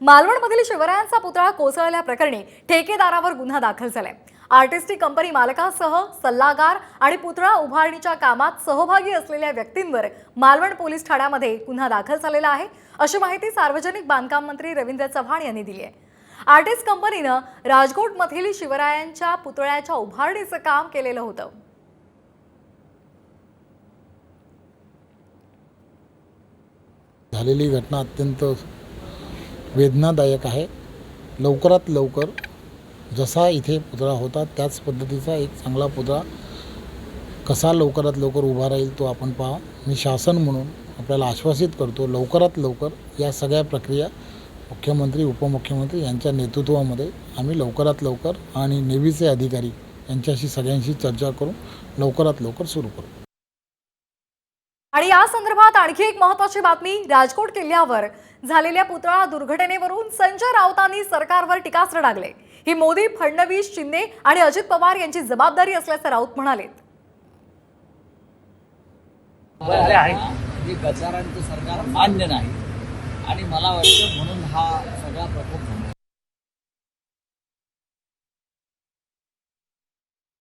मालवणमधील शिवरायांचा पुतळा कोसळल्याप्रकरणी ठेकेदारावर गुन्हा दाखल झालाय। आर्टिस्टिक कंपनी मालकासह सल्लागार आणि पुतळा उभारणीच्या कामात सहभागी असलेल्या व्यक्तींवर मालवण पोलीस ठाण्यामध्ये गुन्हा दाखल झालेला आहे, अशी माहिती सार्वजनिक बांधकाम मंत्री रवींद्र चव्हाण यांनी दिली आहे। आर्टिस्ट कंपनीने राजकोटमधील शिवरायांच्या पुतळ्याच्या उभारणीचं काम केलेलं होतं। झालेली घटना अत्यंत वेदनादायक आहे। लवकरात लवकर जसा इथे पुतळा होता त्याच पद्धतीचा एक चांगला पुतळा कसा लवकरात लवकर उभा राहील तो आपण पहा। मी शासन म्हणून आपल्याला आश्वासित करतो, लवकरात लवकर या सगळ्या प्रक्रिया मुख्यमंत्री उपमुख्यमंत्री यांच्या नेतृत्वामध्ये आम्ही लवकरात लवकर आणि नेव्हीचे अधिकारी यांच्याशी सगळ्यांशी चर्चा करून लवकरात लवकर सुरू करू। आणि या संदर्भात आणखी एक महत्त्वाची बातमी, राजकोट किल्ल्यावर झालेल्या पुतळा दुर्घटनेवरून संजय राऊतांनी सरकारवर टीकास्त्र डागले। ही मोदी, फडणवीस, शिंदे आणि अजित पवार यांची जबाबदारी असल्याचं राऊत म्हणाले। गद्दारांचं सरकार मान्य नाही आणि मला वाटतं म्हणून हा सगळा प्रकोप झाला।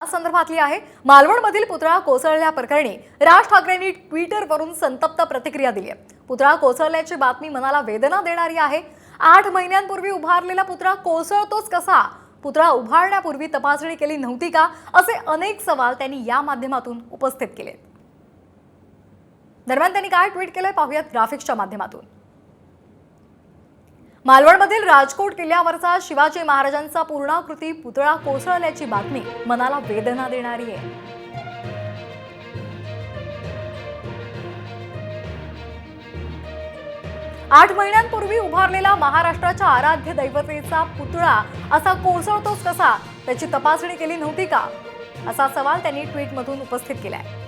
संदर्भातली आहे। मालवणमधील पुतळा कोसळल्याप्रकरणी राज ठाकरेंनी ट्विटरवरून संतप्त प्रतिक्रिया दिली आहे। पुतळा कोसळल्याची बातमी मनाला वेदना देणारी आहे। 8 महिन्यांपूर्वी उभारलेला पुतळा कोसळतोच कसा? पुतळा उभारण्यापूर्वी तपासणी केली नव्हती का? असे अनेक सवाल त्यांनी या माध्यमातून उपस्थित केले। दरम्यान त्यांनी काय ट्विट केलंय पाहूयात ग्राफिक्सच्या माध्यमातून। मालवणमधील राजकोट किल्ल्यावरचा शिवाजी महाराजांचा पूर्णाकृती पुतळा कोसळल्याची बातमी मनाला वेदना देणारी आहे। 8 महिन्यांपूर्वी उभारलेला महाराष्ट्राच्या आराध्य दैवतेचा पुतळा असा कोसळतोच कसा? त्याची तपासणी केली नव्हती का? असा सवाल त्यांनी ट्विटमधून उपस्थित केलाय।